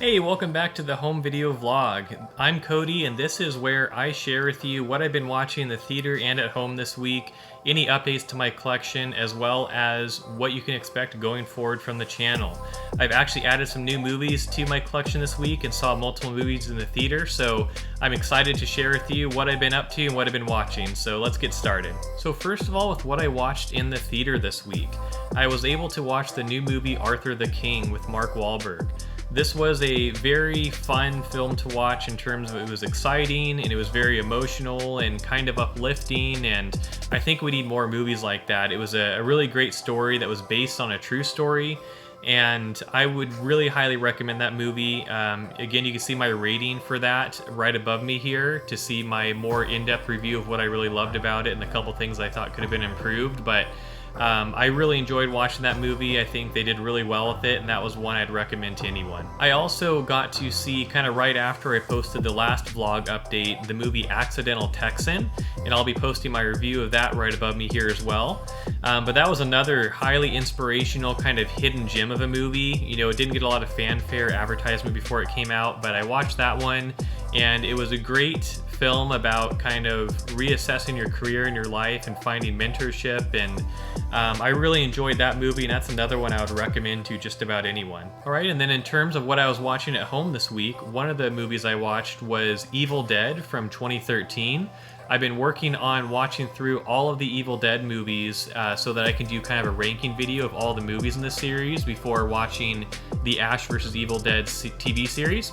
Hey, welcome back to the home video vlog. I'm Cody, and this is where I share with you what I've been watching in the theater and at home this week, any updates to my collection, as well as what you can expect going forward from the channel. I've actually added some new movies to my collection this week and saw multiple movies in the theater, so I'm excited to share with you what I've been up to and what I've been watching. So let's get started. So first of all, with what I watched in the theater this week, I was able to watch the new movie Arthur the King with Mark Wahlberg. This was a very fun film to watch in terms of it was exciting and it was very emotional and kind of uplifting, and I think we need more movies like that. It was a really great story that was based on a true story, and I would really highly recommend that movie. Again, you can see my rating for that right above me here to see my more in-depth review of what I really loved about it and a couple things I thought could have been improved, but I really enjoyed watching that movie. I think they did really well with it, and that was one I'd recommend to anyone. I also got to see, kind of right after I posted the last vlog update, the movie Accidental Texan, and I'll be posting my review of that right above me here as well. But that was another highly inspirational kind of hidden gem of a movie. You know, it didn't get a lot of fanfare advertisement before it came out, but I watched that one, and it was a great film about kind of reassessing your career and your life and finding mentorship, and I really enjoyed that movie, and that's another one I would recommend to just about anyone. Alright, and then in terms of what I was watching at home this week, one of the movies I watched was Evil Dead from 2013. I've been working on watching through all of the Evil Dead movies so that I can do kind of a ranking video of all the movies in the series before watching the Ash vs. Evil Dead TV series.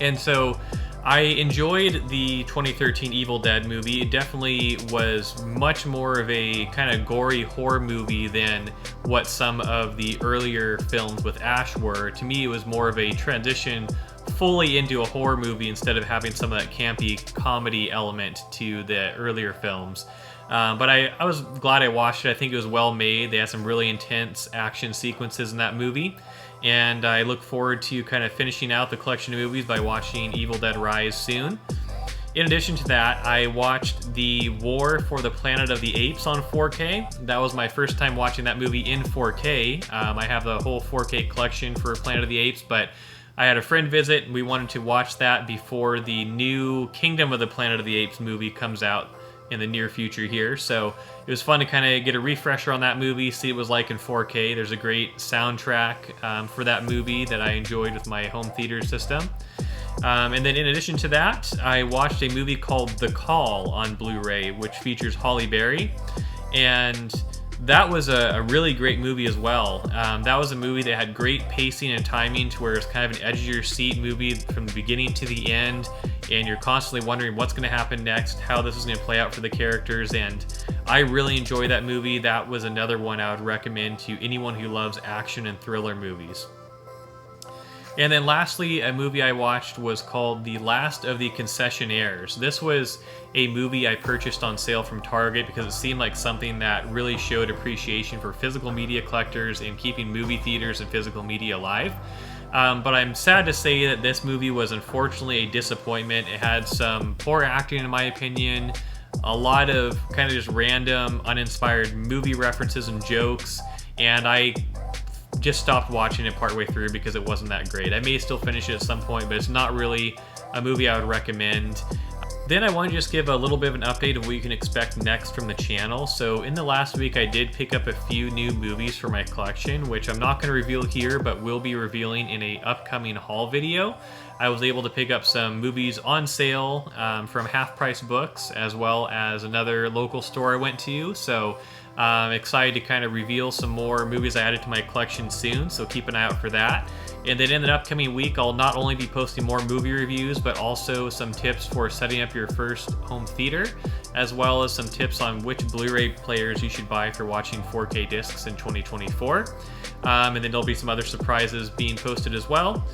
And so I enjoyed the 2013 Evil Dead movie. It definitely was much more of a kind of gory horror movie than what some of the earlier films with Ash were. To me, it was more of a transition fully into a horror movie instead of having some of that campy comedy element to the earlier films. But I was glad I watched it. I think it was well made. They had some really intense action sequences in that movie. And I look forward to kind of finishing out the collection of movies by watching Evil Dead Rise soon. In addition to that, I watched the War for the Planet of the Apes on 4K. That was my first time watching that movie in 4K. I have the whole 4K collection for Planet of the Apes, but I had a friend visit and we wanted to watch that before the new Kingdom of the Planet of the Apes movie comes out in the near future here. So it was fun to kind of get a refresher on that movie, see what it was like in 4K. There's a great soundtrack for that movie that I enjoyed with my home theater system. And then in addition to that, I watched a movie called The Call on Blu-ray, which features Halle Berry. And that was a really great movie as well. That was a movie that had great pacing and timing to where it's kind of an edge-of-your-seat movie from the beginning to the end, and you're constantly wondering what's going to happen next, how this is going to play out for the characters, and I really enjoyed that movie. That was another one I would recommend to anyone who loves action and thriller movies. And then lastly, a movie I watched was called The Last of the Concessionaires. This was a movie I purchased on sale from Target because it seemed like something that really showed appreciation for physical media collectors and keeping movie theaters and physical media alive. But I'm sad to say that this movie was unfortunately a disappointment. It had some poor acting in my opinion, a lot of kind of just random, uninspired movie references and jokes, and I just stopped watching it partway through because it wasn't that great. I may still finish it at some point, but it's not really a movie I would recommend. Then I want to just give a little bit of an update of what you can expect next from the channel. So in the last week, I did pick up a few new movies for my collection, which I'm not going to reveal here, but will be revealing in an upcoming haul video. I was able to pick up some movies on sale from Half Price Books, as well as another local store I went to. So I'm excited to kind of reveal some more movies I added to my collection soon, so keep an eye out for that. And then in the upcoming week, I'll not only be posting more movie reviews, but also some tips for setting up your first home theater, as well as some tips on which Blu-ray players you should buy for watching 4K discs in 2024. And then there'll be some other surprises being posted as well.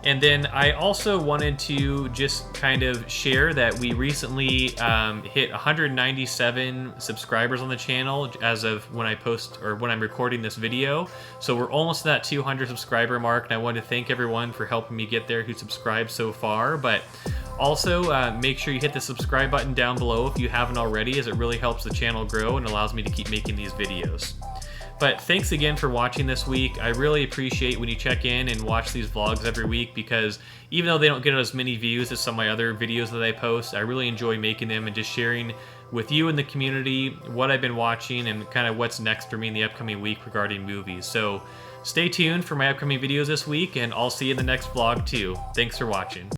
And then I also wanted to just kind of share that we recently hit 197 subscribers on the channel as of when I post or when I'm recording this video. So we're almost at that 200 subscriber mark, and I want to thank everyone for helping me get there who subscribed so far. But also make sure you hit the subscribe button down below if you haven't already, as it really helps the channel grow and allows me to keep making these videos. But thanks again for watching this week. I really appreciate when you check in and watch these vlogs every week, because even though they don't get as many views as some of my other videos that I post, I really enjoy making them and just sharing with you and the community what I've been watching and kind of what's next for me in the upcoming week regarding movies. So stay tuned for my upcoming videos this week, and I'll see you in the next vlog too. Thanks for watching.